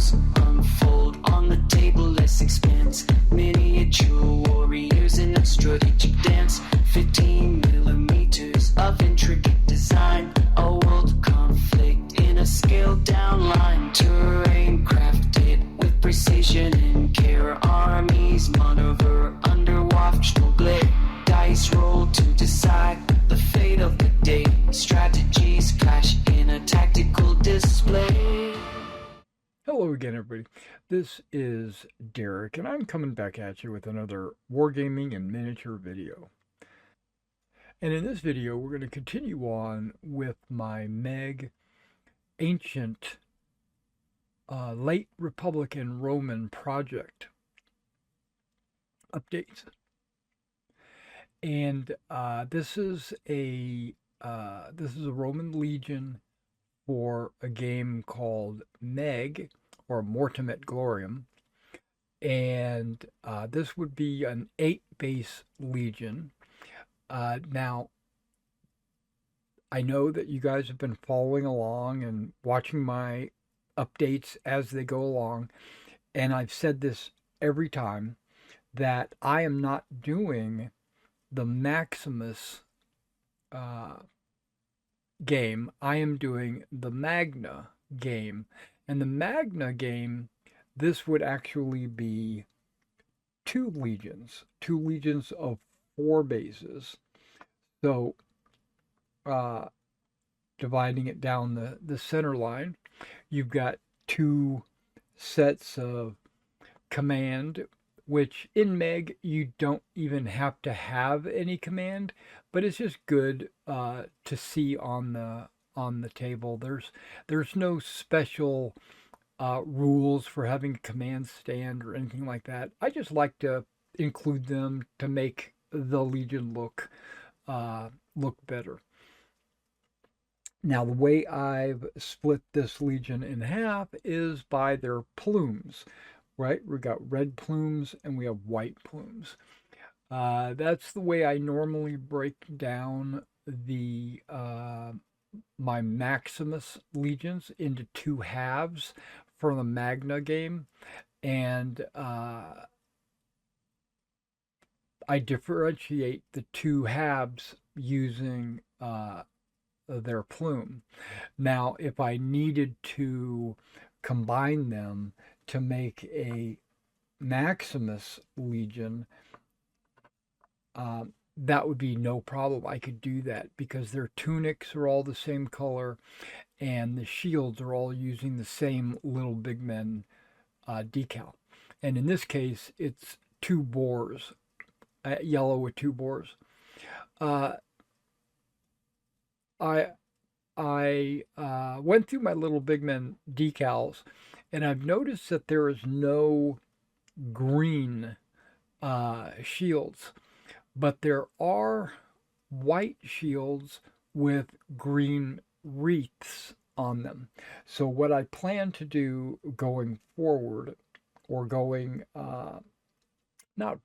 battles unfold on the table, this expands. Miniature warriors in a strategic dance. 15 millimeters of intricate design. A world conflict in a scaled down line. Terrain crafted with precision and care. Armies maneuver under watchful glare. Dice roll to decide the fate of the day. Strategies clash in a tactical display. Hello again, everybody. This is Derek, and I'm coming back at you with another wargaming and miniature video. And in this video, we're going to continue on with my Meg Ancient Late Republic and Roman project updates. And this is a Roman Legion for a game called Meg, or Mortem at Gloriam. And this would be an 8-base Legion. Now, I know that you guys have been following along and watching my updates as they go along. And I've said this every time, that I am not doing the Maximus game. I am doing the Magna game. And the Magna game, this would actually be two legions of 4 bases. So dividing it down the center line, you've got 2 sets of command, which in Meg you don't even have to have any command, but it's just good to see on the table. There's no special rules for having a command stand or anything like that. I just like to include them to make the Legion look better. Now, the way I've split this Legion in half is by their plumes, right? We've got red plumes and we have white plumes. That's the way I normally break down the my Maximus legions into 2 halves for the Magna game, and I differentiate the 2 halves using their plume. Now, if I needed to combine them to make a Maximus Legion, that would be no problem. I could do that because their tunics are all the same color and the shields are all using the same little big men decal. And in this case, it's 2 boars, yellow with 2 boars. I went through my little big men decals, and I've noticed that there is no green shields, but there are white shields with green wreaths on them. So what I plan to do going forward, or going not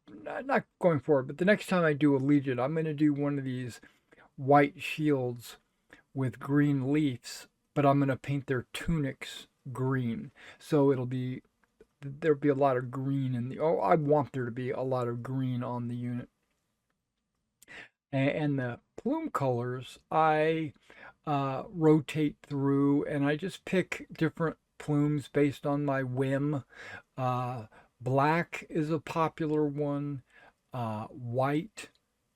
going forward, but the next time I do a Legion, I'm going to do one of these white shields with green leaves, but I'm going to paint their tunics green. So there'll be a lot of green in the, I want there to be a lot of green on the unit. And the plume colors, I rotate through, and I just pick different plumes based on my whim. Black is a popular one. White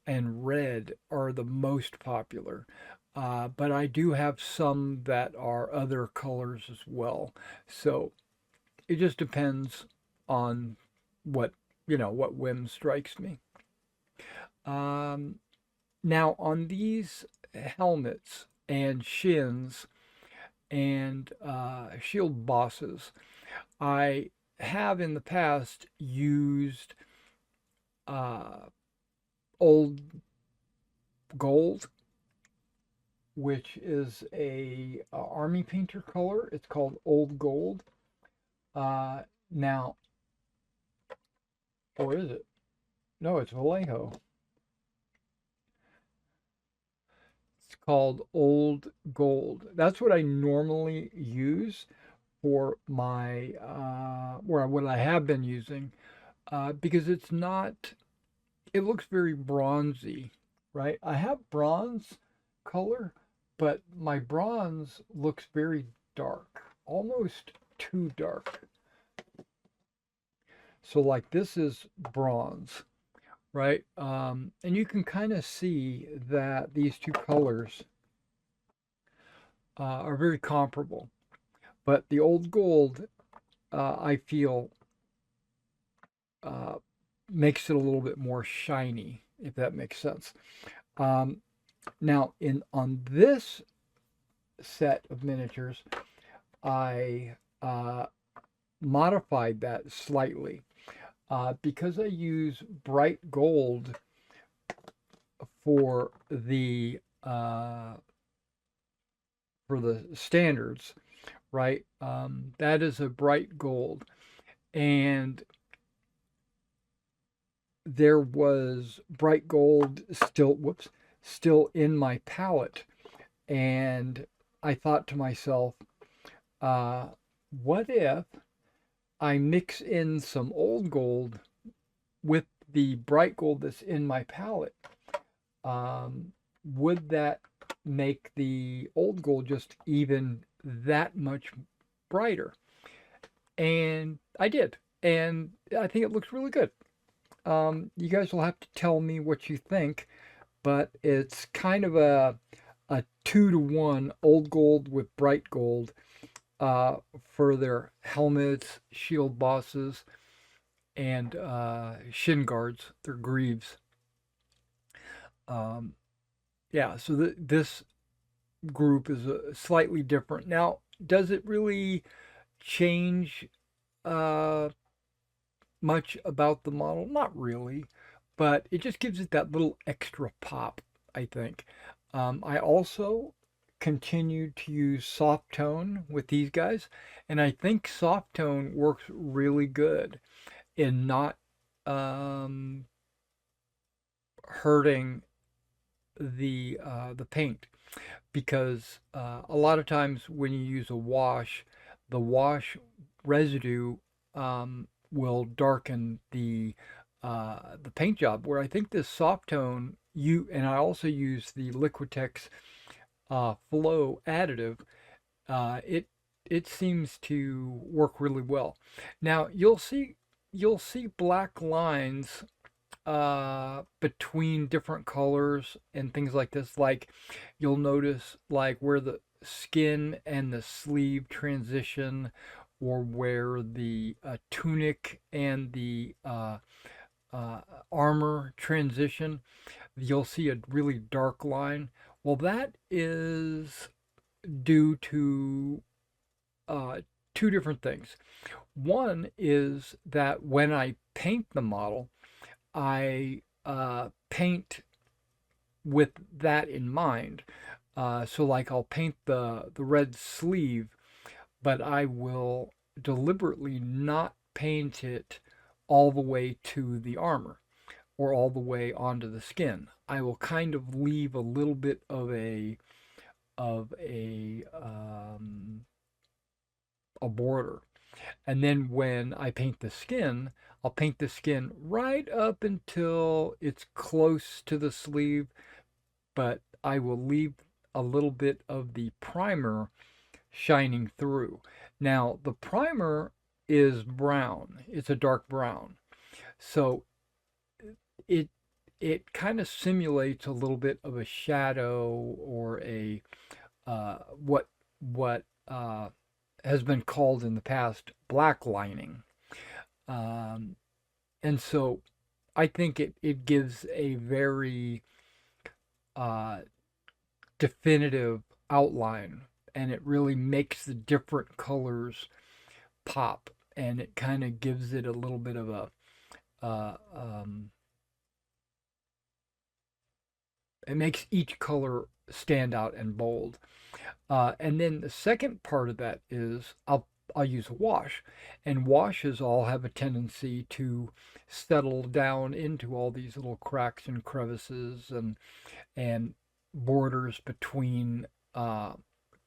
and red are the most popular. But I do have some that are other colors as well. So it just depends on what whim strikes me. Now, on these helmets and shins and shield bosses, I have in the past used old gold, which is a army painter color. It's called old gold. Now, or is it? No, it's Vallejo. It's called old gold. That's what I normally use for my or what I have been using because it's not. It looks very bronzy, right? I have bronze color, but my bronze looks very dark, almost too dark. So like this is bronze, right? And you can kind of see that these two colors are very comparable. But the old gold, I feel, uh, makes it a little bit more shiny, if that makes sense. Um, Now, in on this set of miniatures, I modified that slightly because I use bright gold for the standards, right? That is a bright gold, and there was bright gold still in my palette, and I thought to myself, uh, what if I mix in some old gold with the bright gold that's in my palette? Um, would that make the old gold just even that much brighter? And I did. And I think it looks really good. You guys will have to tell me what you think, but it's kind of a 2-to-1 old gold with bright gold for their helmets, shield bosses, and shin guards, their greaves. Um, yeah, so this group is slightly different. Now, does it really change uh, much about the model? Not really, but it just gives it that little extra pop, I think. I also continue to use soft tone with these guys, and I think soft tone works really good in not um, hurting the paint because a lot of times when you use a wash, the wash residue will darken the paint job. Where I think this soft tone, you and I also use the Liquitex Flow additive. It seems to work really well. Now you'll see black lines between different colors and things like this. Like you'll notice like where the skin and the sleeve transition, or where the tunic and the armor transition. You'll see a really dark line. Well, that is due to uh, two different things. One is that when I paint the model, I paint with that in mind. So, like, I'll paint the red sleeve, but I will deliberately not paint it all the way to the armor or all the way onto the skin. I will kind of leave a little bit of a border. And then when I paint the skin, I'll paint the skin right up until it's close to the sleeve, but I will leave a little bit of the primer shining through. Now, the primer is brown. It's a dark brown. So it it kind of simulates a little bit of a shadow or a what has been called in the past black lining. Um, and so I think it gives a very uh, definitive outline, and it really makes the different colors pop, and it kind of gives it a little bit of a uh, um, it makes each color stand out and bold. And then the second part of that is I'll use a wash, and washes all have a tendency to settle down into all these little cracks and crevices and borders between uh,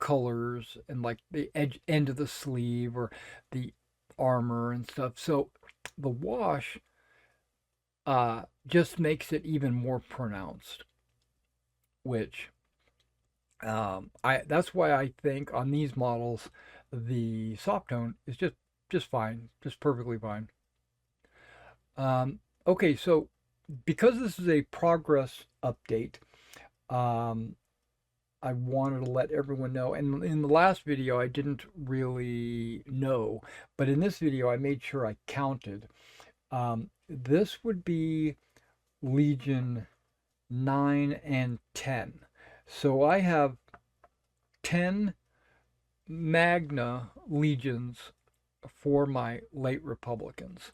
colors and like the end of the sleeve or the armor and stuff. So the wash just makes it even more pronounced, which I that's why I think on these models the soft tone is just fine, just perfectly fine. Okay, so because this is a progress update, um, I wanted to let everyone know. And in the last video, I didn't really know, but in this video, I made sure I counted. This would be Legion 9 and 10. So I have 10 Magna Legions for my late Republicans,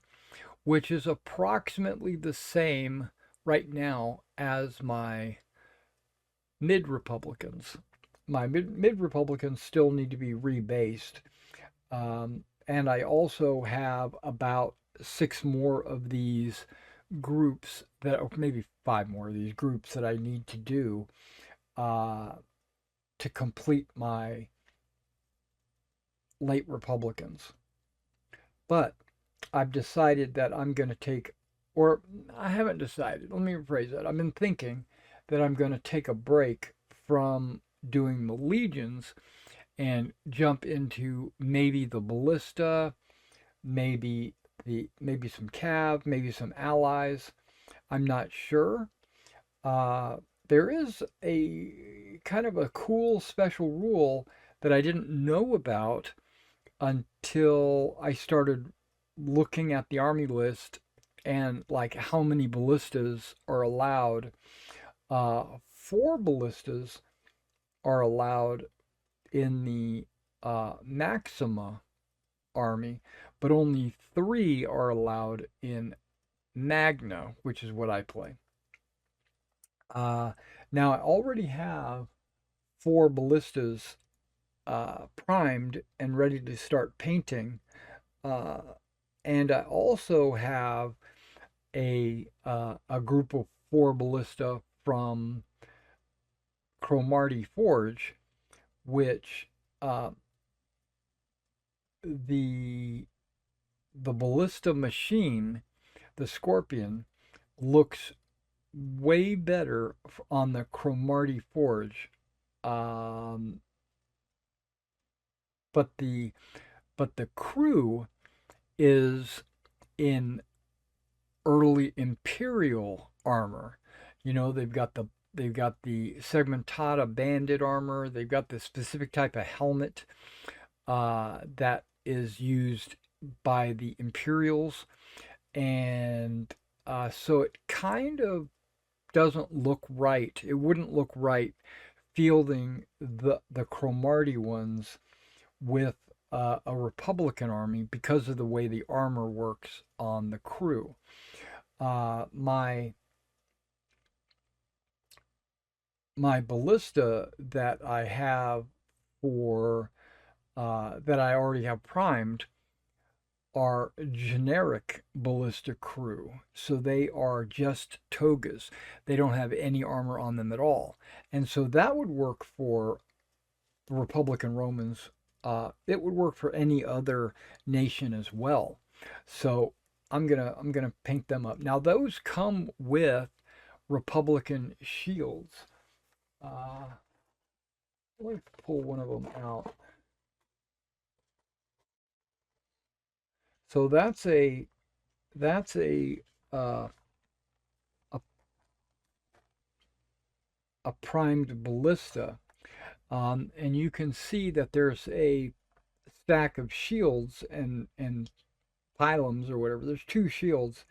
which is approximately the same right now as my mid Republicans. My mid Republicans still need to be rebased. And I also have about 6 more of these groups that, or maybe 5 more of these groups that I need to do to complete my late Republicans. But I've decided that I'm going to take, or I haven't decided, let me rephrase that. I've been thinking that I'm going to take a break from doing the legions and jump into maybe the ballista, maybe some cav, maybe some allies. I'm not sure. There is a kind of a cool special rule that I didn't know about until I started looking at the army list and like how many ballistas are allowed. 4 ballistas are allowed in the Maxima army, but only 3 are allowed in Magna, which is what I play. Now I already have 4 ballistas primed and ready to start painting. And I also have a group of 4 ballista from Cromartie Forge, which the ballista machine, the Scorpion, looks way better on the Cromartie Forge. But the crew is in early Imperial armor. You know, they've got the segmentata bandit armor. They've got the specific type of helmet that is used by the Imperials, and so it kind of doesn't look right. It wouldn't look right fielding the Cromartie ones with a Republican army because of the way the armor works on the crew. My ballista that I have for that I already have primed are generic ballista crew. So they are just togas. They don't have any armor on them at all. And so that would work for the Republican Romans. It would work for any other nation as well. So I'm gonna paint them up. Now those come with Republican shields. Let me pull one of them out. So that's a uh, a, a primed ballista, and you can see that there's a stack of shields and pylons or whatever. There's 2 shields,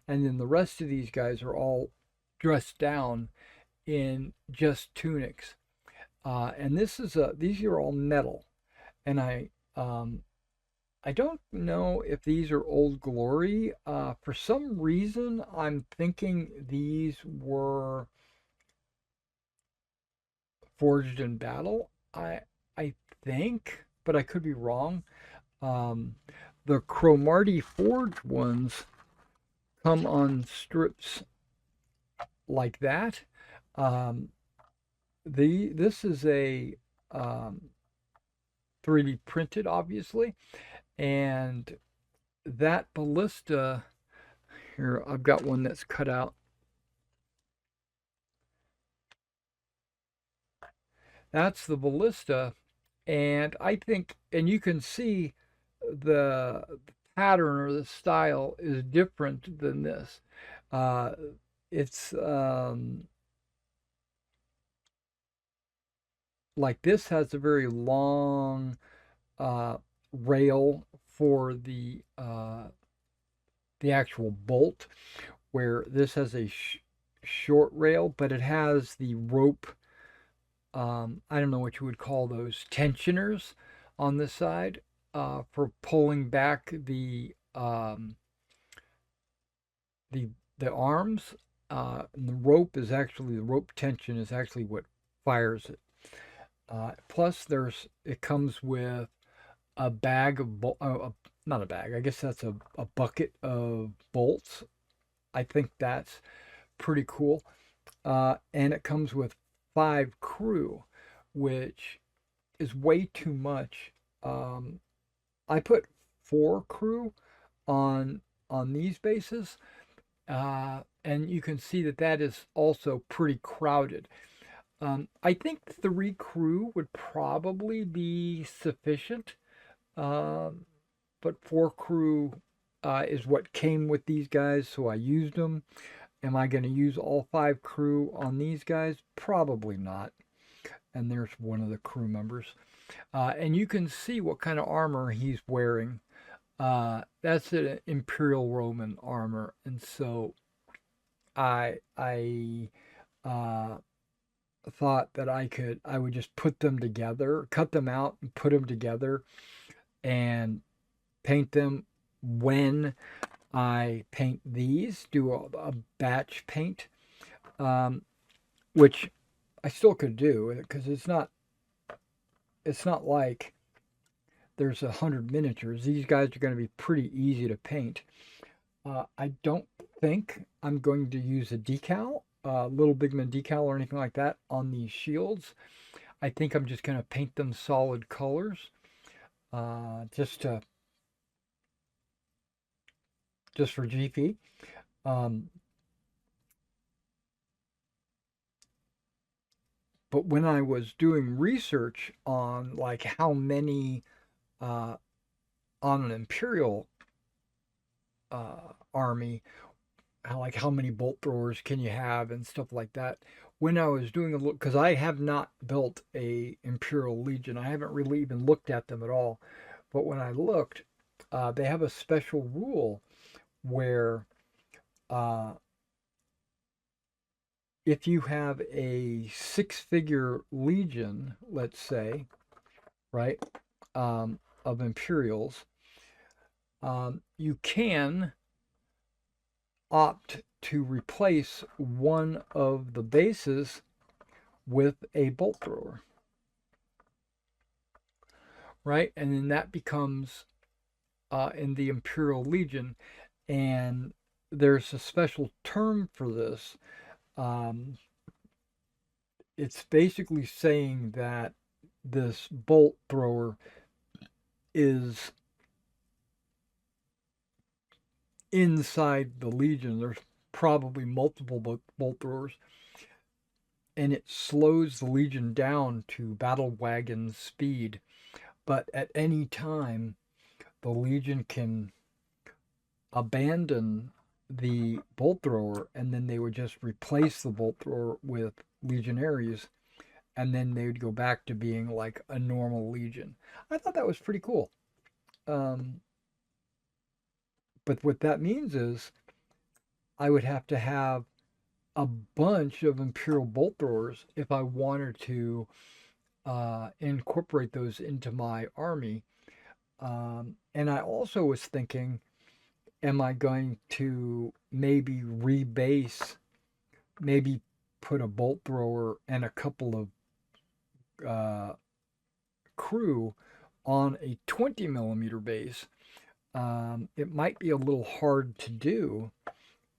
and then the rest of these guys are all dressed down in just tunics. And these are all metal, and I don't know if these are Old Glory. For some reason, I'm thinking these were forged in battle. I think, but I could be wrong. The Cromartie Forge ones come on strips like that. This is a 3D printed, obviously. And that ballista here, I've got one that's cut out. That's the ballista. And I think, and you can see the pattern or the style is different than this. Uh, it's like this has a very long uh, rail for the actual bolt, where this has a short rail, but it has the rope. I don't know what you would call those tensioners on this side for pulling back the the arms. And the rope is actually the rope tension is actually what fires it. Plus, it comes with a bag of not a bag. I guess that's a bucket of bolts. I think that's pretty cool. And it comes with 5 crew, which is way too much. I put 4 crew on these bases, and you can see that that is also pretty crowded. I think 3 crew would probably be sufficient, but 4 crew is what came with these guys, so I used them. Am I going to use all 5 crew on these guys? Probably not. And there's one of the crew members. And you can see what kind of armor he's wearing. That's an Imperial Roman armor, and so I thought that I would just put them together, cut them out, and put them together, and paint them when I paint these. Do a batch paint, which I still could do because it's not like there's 100 miniatures. These guys are going to be pretty easy to paint. I don't think I'm going to use a decal, Little Bigman decal or anything like that on these shields. I think I'm just going to paint them solid colors, just for GP. But when I was doing research on like how many on an Imperial army, how many bolt throwers can you have and stuff like that. When I was doing a look, because I have not built a Imperial Legion, I haven't really even looked at them at all. But when I looked, they have a special rule where if you have a 6-figure legion, let's say, right, of Imperials, you can opt to replace one of the bases with a bolt thrower, right? And then that becomes in the Imperial Legion, and there's a special term for this. It's basically saying that this bolt thrower is inside the Legion. There's probably multiple bolt throwers, and it slows the Legion down to battle wagon speed. But at any time, the Legion can abandon the bolt thrower, and then they would just replace the bolt thrower with legionaries, and then they would go back to being like a normal legion. I thought that was pretty cool. But what that means is I would have to have a bunch of Imperial bolt throwers if I wanted to incorporate those into my army. And I also was thinking, am I going to maybe rebase, maybe put a bolt thrower and a couple of crew on a 20 millimeter base? It might be a little hard to do,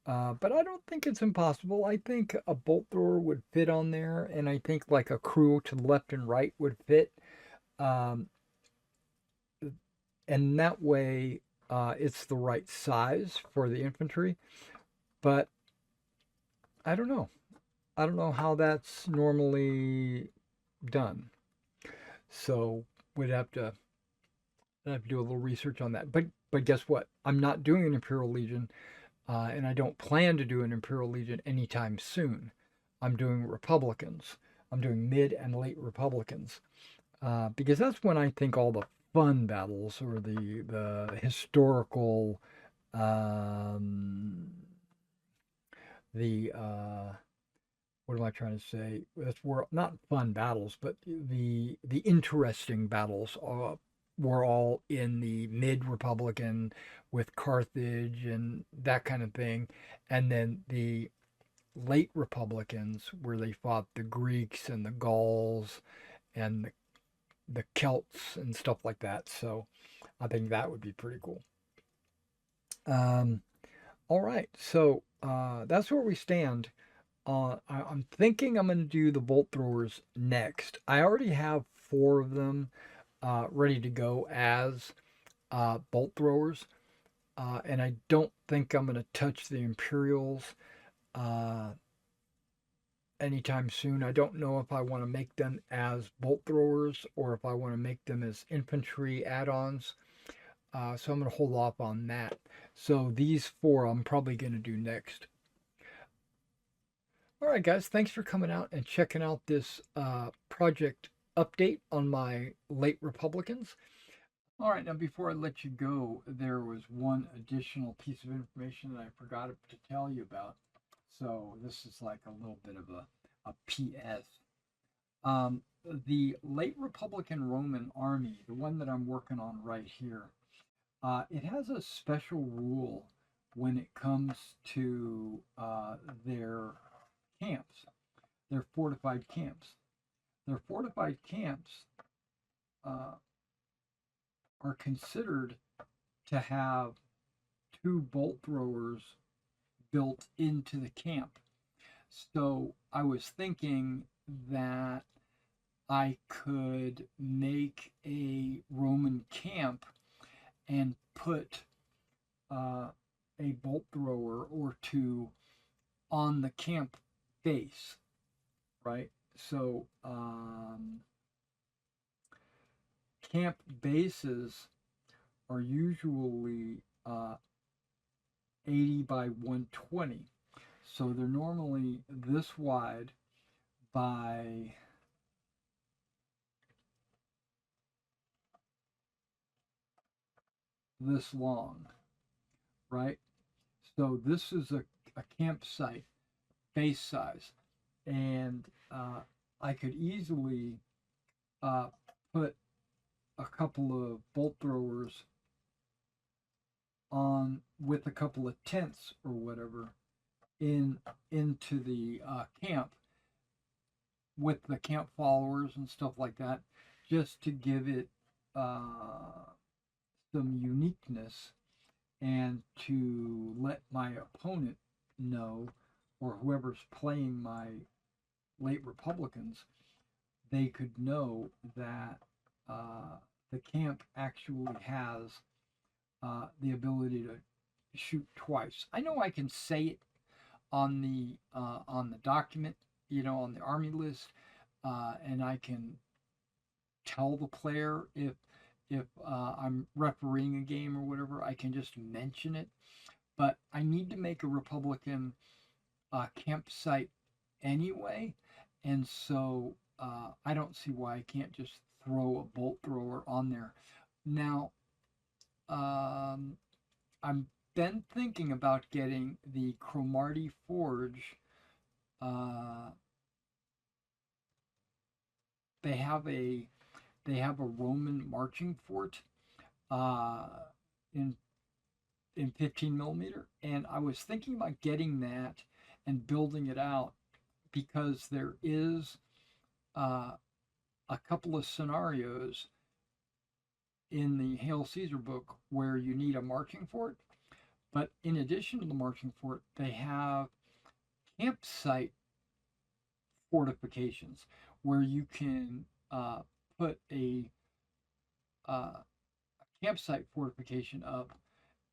but I don't think it's impossible. I think a bolt thrower would fit on there, and I think like a crew to the left and right would fit. Um, and that way it's the right size for the infantry. But I don't know. I don't know how that's normally done. So we'd have to do a little research on that. But guess what? I'm not doing an Imperial Legion, and I don't plan to do an Imperial Legion anytime soon. I'm doing Republicans. I'm doing mid and late Republicans because that's when I think all the fun battles or the historical um, the what am I trying to say? That's where not fun battles, but the interesting battles were all in the mid Republican with Carthage and that kind of thing, and then the late Republicans where they fought the Greeks and the Gauls and the Celts and stuff like that. So I think that would be pretty cool. Um, all right, so that's where we stand. I'm thinking I'm going to do the bolt throwers next. I already have four of them ready to go as bolt throwers, and I don't think I'm going to touch the Imperials uh, anytime soon. I don't know if I want to make them as bolt throwers or if I want to make them as infantry add-ons. So I'm going to hold off on that. So these four I'm probably going to do next. All right, guys, thanks for coming out and checking out this project update on my late Republicans. All right, now before I let you go, there was one additional piece of information that I forgot to tell you about. So this is like a little bit of a PS. Um, the late Republican Roman army, the one that I'm working on right here, it has a special rule when it comes to their camps, their fortified camps. Their fortified camps uh, are considered to have two bolt throwers built into the camp. So I was thinking that I could make a Roman camp and put a bolt thrower or two on the camp base, right? So camp bases are usually 80 by 120. So they're normally this wide by this long, right? So this is a campsite base size. And I could easily uh, put a couple of bolt throwers on with a couple of tents or whatever in into the camp with the camp followers and stuff like that, just to give it some uniqueness and to let my opponent know, or whoever's playing my late Republicans, they could know that the camp actually has the ability to shoot twice. I know I can say it on the document, on the army list, and I can tell the player if I'm refereeing a game or whatever. I can just mention it, but I need to make a Republican campsite anyway, and so I don't see why I can't just throw a bolt thrower on there. Now, um, I'm been thinking about getting the Cromarty Forge. Uh, they have a Roman marching fort uh, in 15 millimeter, and I was thinking about getting that and building it out because there is uh, a couple of scenarios in the Hail Caesar book where you need a marching fort, but in addition to the marching fort, they have campsite fortifications where you can put a campsite fortification up.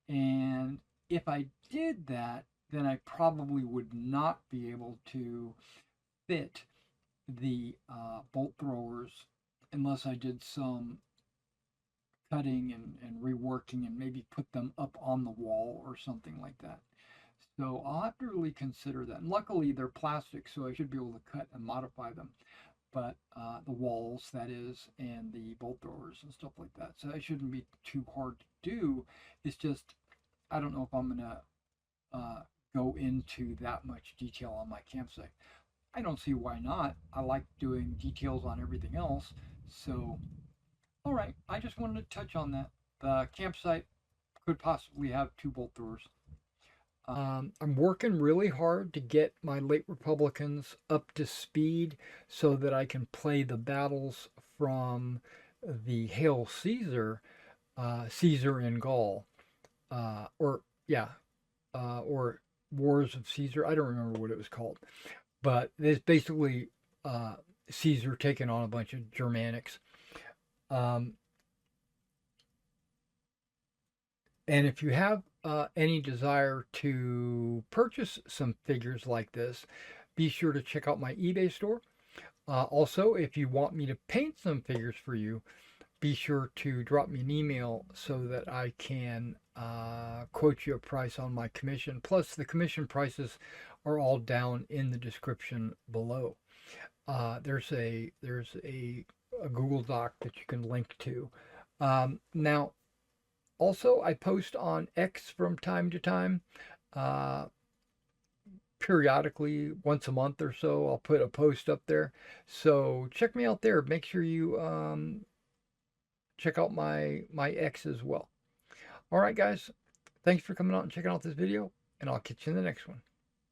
And if I did that, then I probably would not be able to fit the bolt throwers unless I did some cutting and reworking and maybe put them up on the wall or something like that. So I'll have to really consider that. And luckily, they're plastic, so I should be able to cut and modify them. But the walls, that is, and the bolt throwers and stuff like that. So that shouldn't be too hard to do. It's just, I don't know if I'm going to go into that much detail on my campsite. I don't see why not. I like doing details on everything else. So, all right, I just wanted to touch on that. The campsite could possibly have two bolt throwers. I'm working really hard to get my late Republicans up to speed so that I can play the battles from the Hail Caesar, Caesar in Gaul, or yeah, or Wars of Caesar. I don't remember what it was called, but it's basically uh, Caesar taking on a bunch of Germanics. Um, and if you have any desire to purchase some figures like this, be sure to check out my eBay store. Also, if you want me to paint some figures for you, be sure to drop me an email so that I can quote you a price on my commission. Plus, the commission prices are all down in the description below. There's a Google Doc that you can link to. Now, also, I post on X from time to time. Uh, Periodically, once a month or so, I'll put a post up there. So check me out there. Make sure you check out my X as well. All right, guys. Thanks for coming out and checking out this video, and I'll catch you in the next one.